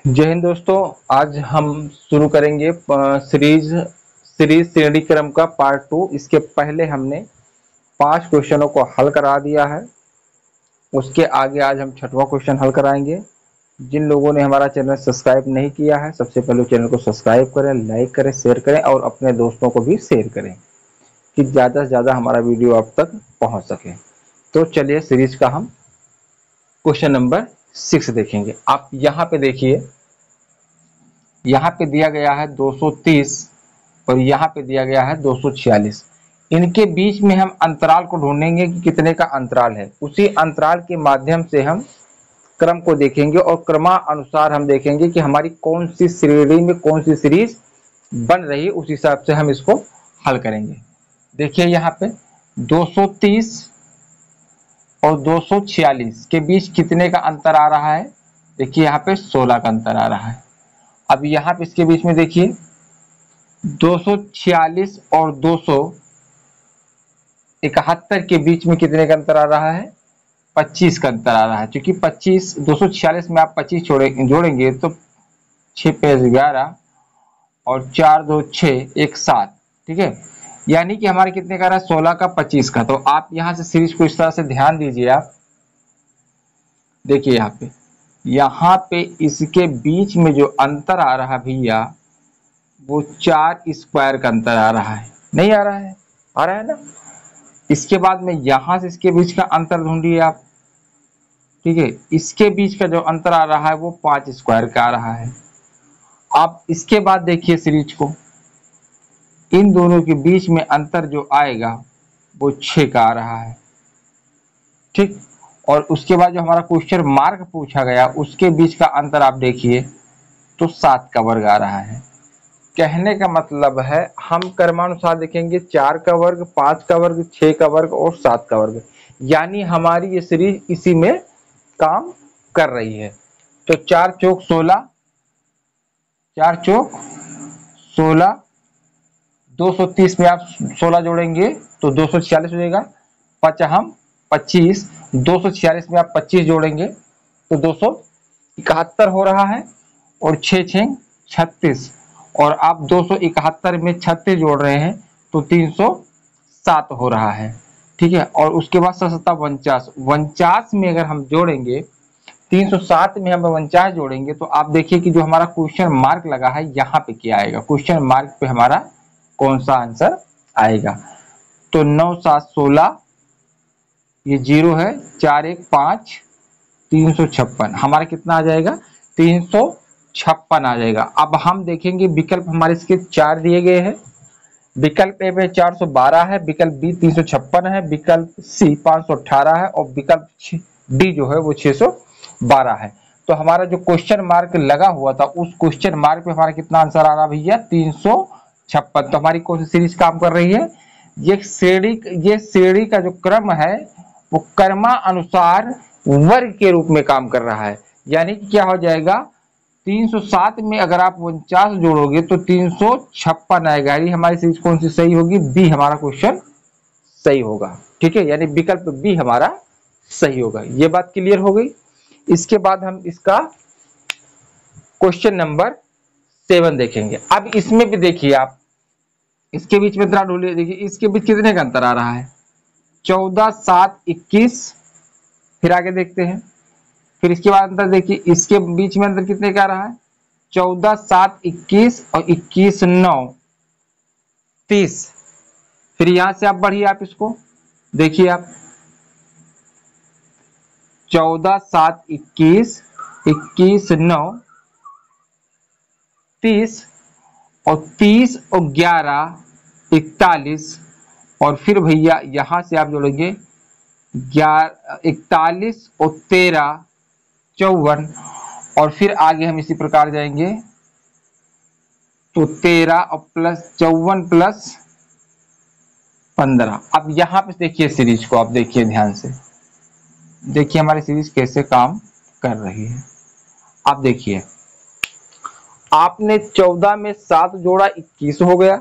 जय हिंद दोस्तों। आज हम शुरू करेंगे सीरीज सीरीज श्रेणी क्रम का पार्ट 2। इसके पहले हमने 5 क्वेश्चनों को हल करा दिया है। उसके आगे आज हम 6वां क्वेश्चन हल कराएंगे। जिन लोगों ने हमारा चैनल सब्सक्राइब नहीं किया है, सबसे पहले चैनल को सब्सक्राइब करें, लाइक करें, शेयर करें और अपने दोस्तों को भी शेयर करें कि ज़्यादा से ज़्यादा हमारा वीडियो आप तक पहुँच सके। तो चलिए सीरीज का हम क्वेश्चन नंबर 6 देखेंगे। आप यहाँ पे देखिए, यहाँ पे दिया गया है 230 और यहाँ पे दिया गया है 246। इनके बीच में हम अंतराल को ढूंढेंगे कि कितने का अंतराल है। उसी अंतराल के माध्यम से हम क्रम को देखेंगे और क्रमानुसार हम देखेंगे कि हमारी कौन सी श्रेणी में कौन सी सीरीज बन रही है। उस हिसाब से हम इसको हल करेंगे। देखिए यहाँ पे 230 और 246 के बीच कितने का अंतर आ रहा है। देखिए यहाँ पे 16 का अंतर आ रहा है। अब यहाँ पे इसके बीच में देखिए 246 और 271 के बीच में कितने का अंतर आ रहा है, 25 का अंतर आ रहा है। क्योंकि 25 246 में आप 25 जोड़ेंगे तो 6 पे 11 और 4 2 6 1 7, ठीक है। यानी कि हमारे कितने का रहा है, 16 का 25 का। तो आप यहाँ से सीरीज को इस तरह से ध्यान दीजिए। आप देखिए यहाँ पे इसके बीच में जो अंतर आ रहा है भैया, वो 4 स्क्वायर का अंतर आ रहा है। नहीं आ रहा है? आ रहा है ना। इसके बाद में यहां से इसके बीच का अंतर ढूंढिए आप, ठीक है। इसके बीच का जो अंतर आ रहा है वो 5 स्क्वायर का आ रहा है। आप इसके बाद देखिए सीरीज को, इन दोनों के बीच में अंतर जो आएगा वो 6 का आ रहा है, ठीक। और उसके बाद जो हमारा क्वेश्चन मार्क पूछा गया उसके बीच का अंतर आप देखिए तो 7 का वर्ग आ रहा है। कहने का मतलब है हम क्रमानुसार देखेंगे, 4 का वर्ग, 5 का वर्ग, 6 का वर्ग और 7 का वर्ग। यानी हमारी ये सीरीज इसी में काम कर रही है। तो 4 चौक 16, 4 चौक 16, 230 में आप 16 जोड़ेंगे तो 246 हो जाएगा। 5 हम 25, 246 में आप 25 जोड़ेंगे तो 271 हो रहा है। और 6 6 36, और आप 271 में 36 जोड़ रहे हैं तो 307 हो रहा है, ठीक है। और उसके बाद 7 49, 49 में अगर हम जोड़ेंगे, 307 में हम 49 जोड़ेंगे तो आप देखिए कि जो हमारा क्वेश्चन मार्क लगा है यहाँ पे क्या आएगा। क्वेश्चन मार्क पे हमारा कौन सा आंसर आएगा। तो 9 7 16, ये 0 है, 4 1 5, 356 हमारा कितना आ जाएगा, 356 आ जाएगा। अब हम देखेंगे विकल्प हमारे इसके 4 दिए गए हैं। विकल्प ए में 412 है, विकल्प बी 356 है, विकल्प सी 518 है और विकल्प डी जो है वो 612 है। तो हमारा जो क्वेश्चन मार्क लगा हुआ था उस क्वेश्चन मार्क पे हमारा कितना आंसर आ रहा भैया, 356। तो हमारी कौन सी सीरीज काम कर रही है, ये श्रेणी का जो क्रम है वो क्रमानुसार वर्ग के रूप में काम कर रहा है। यानी कि क्या हो जाएगा, 307 में अगर आप 49 जोड़ोगे तो 356 आएगा। यानी हमारी सीरीज कौन सी सही होगी, बी हमारा क्वेश्चन सही होगा, ठीक है। यानी विकल्प बी हमारा सही होगा। ये बात क्लियर हो गई। इसके बाद हम इसका क्वेश्चन नंबर 7 देखेंगे। अब इसमें भी देखिए आप, इसके बीच में अंतर ढूंढिए। देखिए इसके बीच कितने का अंतर आ रहा है, 14 7 21। फिर आगे देखते हैं। फिर इसके बाद अंतर देखिए, इसके बीच में अंतर कितने का आ रहा है, 14 7 21 और 21 9 30। फिर यहां से आप बढ़िए, आप इसको देखिए, आप 14 7 21, 21 9 30 और 30 और 11 41। और फिर भैया यहां से आप जोड़ेंगे 41 और 13 54। और फिर आगे हम इसी प्रकार जाएंगे तो 13 और प्लस 54 प्लस 15। अब यहां पे देखिए सीरीज को, आप देखिए ध्यान से, देखिए हमारी सीरीज कैसे काम कर रही है। आप देखिए, आपने 14 में 7 जोड़ा 21 हो गया,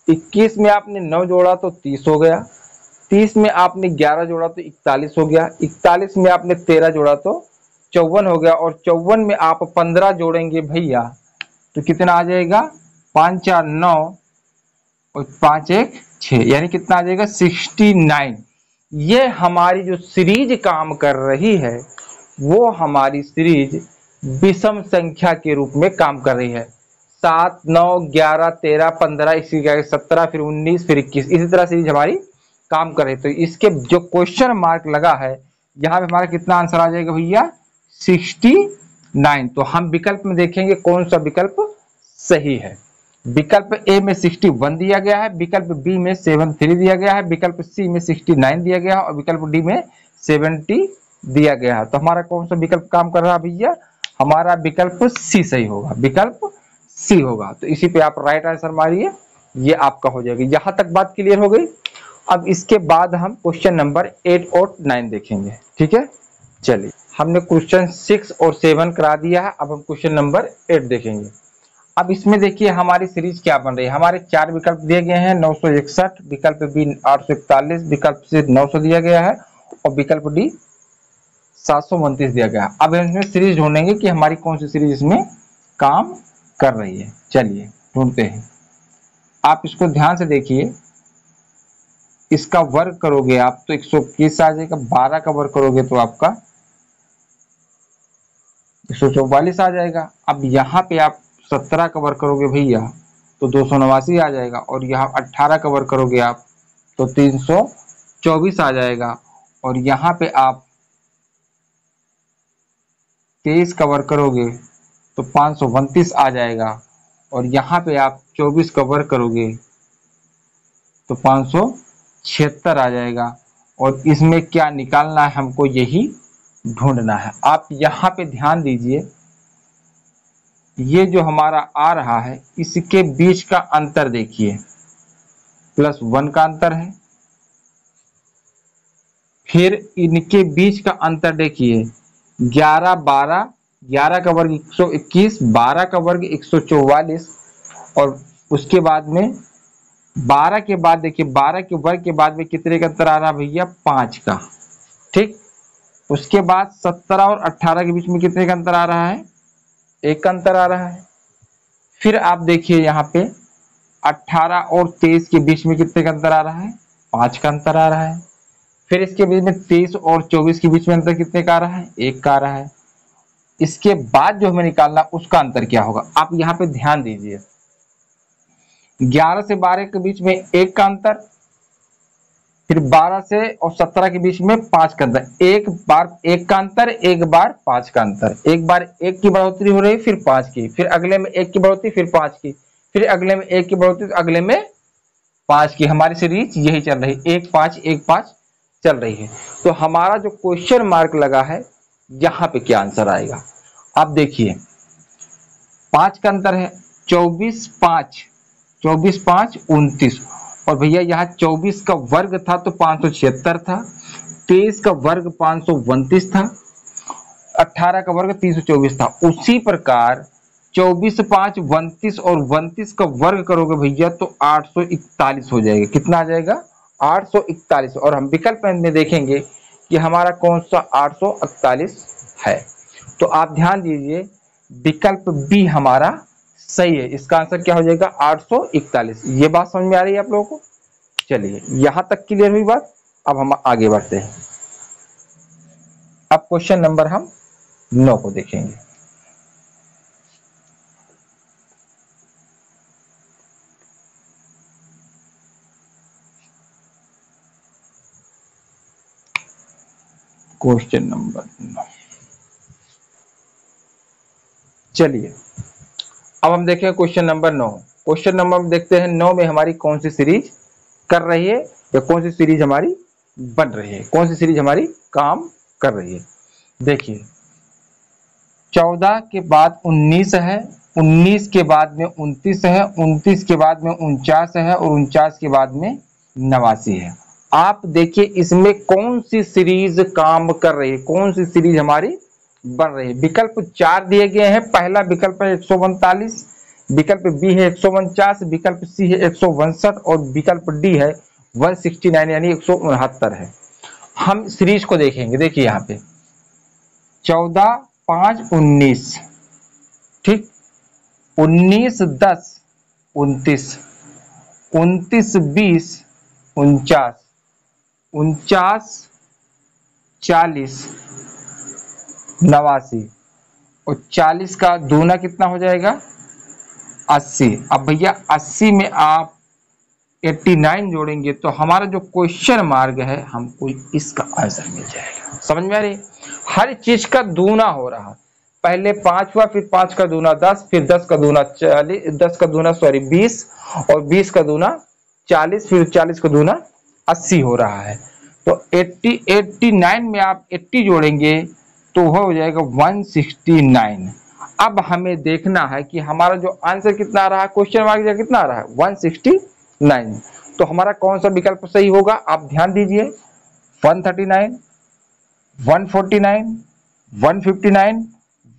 21 में आपने 9 जोड़ा तो 30 हो गया, 30 में आपने 11 जोड़ा तो 41 हो गया, 41 में आपने 13 जोड़ा तो 54 हो गया, और 54 में आप 15 जोड़ेंगे भैया तो कितना आ जाएगा, 5 4 9 और 5 1 6, यानी कितना आ जाएगा 69। ये हमारी जो सीरीज काम कर रही है वो हमारी सीरीज विषम संख्या के रूप में काम कर रही है। 7 9 11 13 15 इसी 17 फिर 19 फिर 21, इसी तरह सीरीज हमारी काम कर रही है। तो इसके जो क्वेश्चन मार्क लगा है यहाँ पे हमारा कितना आंसर आ जाएगा भैया, 69। तो हम विकल्प में देखेंगे कौन सा विकल्प सही है। विकल्प ए में 61 दिया गया है, विकल्प बी में 73 दिया गया है, विकल्प सी में 69 दिया गया है और विकल्प डी में 70 दिया गया है। तो हमारा कौन सा विकल्प काम कर रहा है भैया, हमारा विकल्प सी सही होगा, विकल्प सी होगा। तो इसी पे आप राइट आंसर मारिए, ये आपका हो जाएगा। यहां तक बात क्लियर हो गई। अब इसके बाद हम क्वेश्चन नंबर 8 और 9 देखेंगे, ठीक है। चलिए, हमने क्वेश्चन 6 और 7 करा दिया है, अब हम क्वेश्चन नंबर 8 देखेंगे। अब इसमें देखिए हमारी सीरीज क्या बन रही है। हमारे 4 विकल्प दिए गए हैं, 961, विकल्प बी 841, विकल्प सी 900 दिया गया है और विकल्प डी 729 दिया गया है। अब हम इसमें सीरीज ढूंढेंगे कि हमारी कौन सी सीरीज इसमें काम कर रही है। चलिए ढूंढते हैं। आप इसको ध्यान से देखिए, इसका वर्ग करोगे आप तो 121 आ जाएगा, 12 का वर्ग करोगे तो आपका 144 आ जाएगा। अब यहाँ पे आप 17 का वर्ग करोगे भैया तो 289 आ जाएगा, और यहाँ 18 का वर्ग करोगे आप तो 324 आ जाएगा, और यहाँ पे आप 23 का वर्ग करोगे तो 529 आ जाएगा, और यहाँ पे आप 24 का वर्ग करोगे तो 576 आ जाएगा। और इसमें क्या निकालना है हमको, यही ढूंढना है। आप यहाँ पे ध्यान दीजिए, ये जो हमारा आ रहा है इसके बीच का अंतर देखिए, +1 का अंतर है। फिर इनके बीच का अंतर देखिए, 11 12, 11 का वर्ग 121, 12 का वर्ग 144, और उसके बाद में 12 के बाद देखिए 12 के वर्ग के बाद में कितने का अंतर आ रहा है भैया, 5 का, ठीक। उसके बाद 17 और 18 के बीच में कितने का अंतर आ रहा है, 1 का अंतर आ रहा है। फिर आप देखिए यहाँ पे 18 और 23 के बीच में कितने का अंतर आ रहा है, 5 का अंतर आ रहा है। फिर इसके बीच में 23 और 24 के बीच में अंतर कितने का आ रहा है, 1 का आ रहा है। इसके बाद जो हमें निकालना उसका अंतर क्या होगा, आप यहाँ पे ध्यान दीजिए, 11 से 12 के बीच में 1 का अंतर, फिर 12 से और 17 के बीच में 5 का अंतर, एक बार 1 का अंतर, एक बार 5 का अंतर, एक बार 1 की बढ़ोतरी हो रही फिर 5 की, फिर अगले में 1 की बढ़ोतरी फिर 5 की, फिर अगले में 1 की बढ़ोतरी अगले में 5 की। हमारी सीरीज यही चल रही, 1 5 1 5 चल रही है। तो हमारा जो क्वेश्चन मार्क लगा है यहाँ पे क्या आंसर आएगा, आप देखिए 5 का अंतर है, 24 5 29, और भैया यहाँ 24 का वर्ग था तो 576 था, 23 का वर्ग 529 था, 18 का वर्ग 324 था। उसी प्रकार 24 5 29 और 29 का वर्ग करोगे भैया तो 841 हो जाएगा। कितना आ जाएगा, 841। और हम विकल्प में देखेंगे कि हमारा कौन सा 841 है। तो आप ध्यान दीजिए, विकल्प बी हमारा सही है। इसका आंसर क्या हो जाएगा, 841। ये बात समझ में आ रही है आप लोगों को। चलिए यहां तक क्लियर हुई बात। अब हम आगे बढ़ते हैं। अब क्वेश्चन नंबर हम 9 को देखेंगे। क्वेश्चन नंबर 9, चलिए अब हम देखें क्वेश्चन नंबर 9। क्वेश्चन नंबर देखते हैं 9 में हमारी कौन सी सीरीज कर रही है या कौन सी सीरीज हमारी बन रही है, कौन सी सीरीज हमारी काम कर रही है। देखिए 14 के बाद 19 है, 19 के बाद में 29 है, 29 के बाद में 49 है और 49 के बाद में 89 है। आप देखिए इसमें कौन सी सीरीज काम कर रही है, कौन सी सीरीज हमारी बन रही है। विकल्प 4 दिए गए हैं। पहला विकल्प है 142, विकल्प बी है 149, विकल्प सी है 162 और विकल्प डी है 169 यानी 169 है। हम सीरीज को देखेंगे। देखिए यहाँ पे 14 5 19, ठीक, 19 10 29, 29 20 49, 49 40 89, और 40 का दूना कितना हो जाएगा 80। अब भैया 80 में आप 89 जोड़ेंगे तो हमारा जो क्वेश्चन मार्क है हमको इसका आंसर मिल जाएगा। समझ में आ रही? हर चीज का दूना हो रहा, पहले 5 हुआ, फिर 5 का दूना 10, फिर 10 का दूना 40, 10 का दूना 20, और 20 का दूना 40, फिर 40 का दूना 80 हो रहा है। तो 89 में आप 80 जोड़ेंगे तो वह हो जाएगा 169। अब हमें देखना है कि हमारा जो आंसर कितना आ रहा है, क्वेश्चन मार्क कितना आ रहा है 169। तो हमारा कौन सा विकल्प सही होगा, आप ध्यान दीजिए, 139, 149, 159,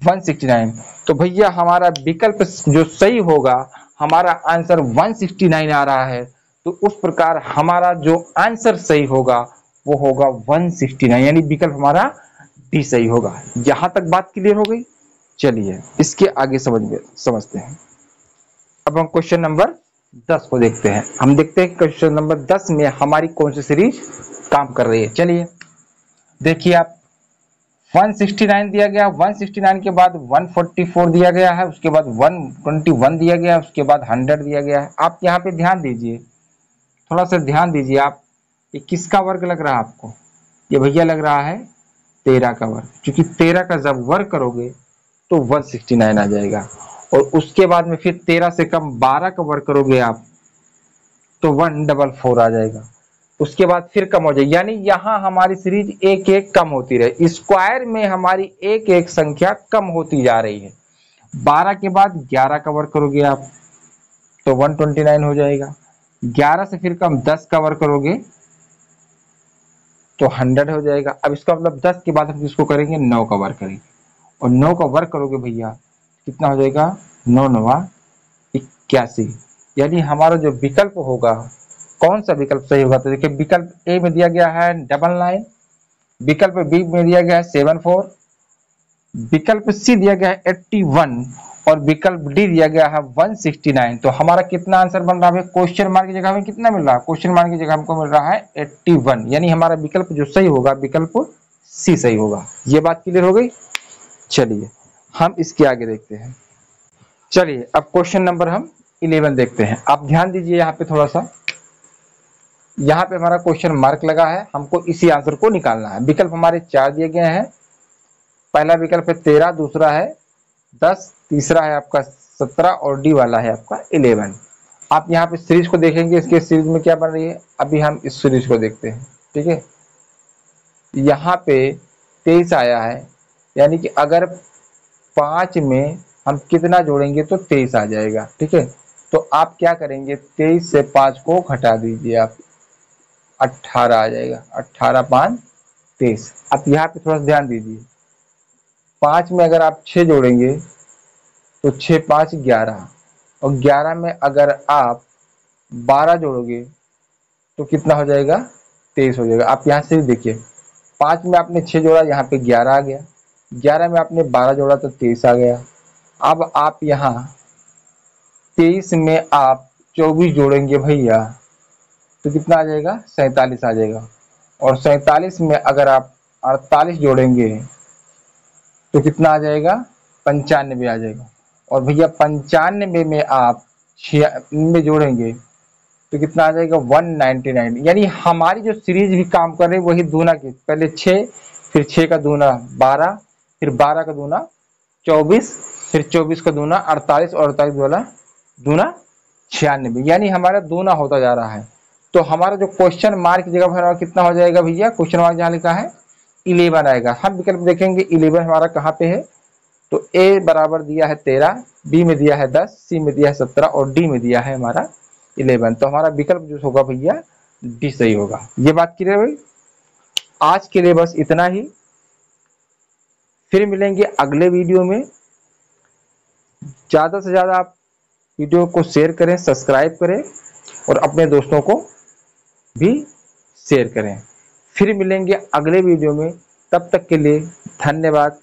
169। तो भैया हमारा विकल्प जो सही होगा, हमारा आंसर 169 आ रहा है, तो उस प्रकार हमारा जो आंसर सही होगा वो होगा 169, यानी विकल्प हमारा डी सही होगा। यहां तक बात क्लियर हो गई? चलिए इसके आगे समझते हैं। अब हम क्वेश्चन नंबर 10 को देखते हैं। हम देखते हैं क्वेश्चन नंबर 10 में हमारी कौन सी सीरीज काम कर रही है। चलिए देखिए, आप 169 दिया गया, 169 के बाद 144 दिया गया है, उसके बाद 121 दिया गया है, उसके बाद 100 दिया गया है। आप यहाँ पे ध्यान दीजिए, थोड़ा सा ध्यान दीजिए आप, ये किसका वर्ग लग रहा है आपको? ये भैया लग रहा है 13 का वर्ग, क्योंकि 13 का जब वर्ग करोगे तो 169 आ जाएगा, और उसके बाद में फिर 13 से कम 12 का वर्ग करोगे आप तो 144 आ जाएगा, उसके बाद फिर कम हो जाएगी, यानी यहाँ हमारी सीरीज एक एक कम होती रहे, स्क्वायर में हमारी एक एक संख्या कम होती जा रही है। 12 के बाद 11 का वर्ग करोगे आप तो 129 हो जाएगा, 11 से फिर कम 10 का वर्ग करोगे तो 100 हो जाएगा। अब इसका मतलब 10 के बाद हम इसको करेंगे 9 का वर्ग करेंगे, और 9 का वर्ग करोगे भैया कितना हो जाएगा 9 9 81, यानी हमारा जो विकल्प होगा, कौन सा विकल्प सही होगा? तो देखिए, विकल्प ए में दिया गया है 99, विकल्प बी में दिया गया है 74, विकल्प सी दिया गया है 81, और विकल्प डी दिया गया है 169। तो हमारा कितना आंसर बन रहा है? क्वेश्चन मार्क की जगह में कितना मिल रहा है? क्वेश्चन मार्क की जगह हमको मिल रहा है 81, यानी हमारा विकल्प जो सही होगा विकल्प सी सही होगा। ये बात क्लियर हो गई? चलिए हम इसके आगे देखते हैं। चलिए अब क्वेश्चन नंबर हम 11 देखते हैं। आप ध्यान दीजिए यहाँ पे थोड़ा सा, यहाँ पे हमारा क्वेश्चन मार्क लगा है, हमको इसी आंसर को निकालना है। विकल्प हमारे 4 दिए गए हैं, पहला विकल्प है 13, दूसरा है 10, तीसरा है आपका 17, और डी वाला है आपका 11। आप यहाँ पे सीरीज को देखेंगे, इसके सीरीज में क्या बन रही है, अभी हम इस सीरीज को देखते हैं। ठीक है, यहाँ पे 23 आया है, यानी कि अगर 5 में हम कितना जोड़ेंगे तो 23 आ जाएगा। ठीक है, तो आप क्या करेंगे, 23 से 5 को घटा दीजिए आप, 18 आ जाएगा, 18 5 23। आप यहाँ पे थोड़ा सा ध्यान दीजिए, 5 में अगर आप 6 जोड़ेंगे तो 6 5 11, और 11 में अगर आप 12 जोड़ोगे तो कितना हो जाएगा 23 हो जाएगा। आप यहाँ से देखिए, 5 में आपने 6 जोड़ा, यहाँ पे 11 आ गया, 11 में आपने 12 जोड़ा तो 23 आ गया। अब आप यहाँ 23 में आप 24 जोड़ेंगे भैया तो कितना आ जाएगा 47 आ जाएगा, और 47 में अगर आप 48 जोड़ेंगे तो कितना आ जाएगा 95 आ जाएगा, और भैया 95 में आप 96 जोड़ेंगे तो कितना आ जाएगा 199। यानी हमारी जो सीरीज भी काम कर रही है वही दूना की, पहले 6, फिर 6 का दूना 12, फिर 12 का दूना 24, फिर 24 का दूना 48, और 48 वाला दूना 96, यानी हमारा दूना होता जा रहा है। तो हमारा जो क्वेश्चन मार्क की जगह पर कितना हो जाएगा भैया, क्वेश्चन मार्क जहाँ लिखा है 11 आएगा। हम विकल्प देखेंगे 11 हमारा कहाँ पे है, तो ए बराबर दिया है 13, बी में दिया है 10, सी में दिया है 17, और डी में दिया है हमारा 11। तो हमारा विकल्प जो होगा भैया डी सही होगा। ये बात क्लियर है भाई? आज के लिए बस इतना ही, फिर मिलेंगे अगले वीडियो में। ज़्यादा से ज़्यादा आप वीडियो को शेयर करें, सब्सक्राइब करें, और अपने दोस्तों को भी शेयर करें। फिर मिलेंगे अगले वीडियो में, तब तक के लिए धन्यवाद।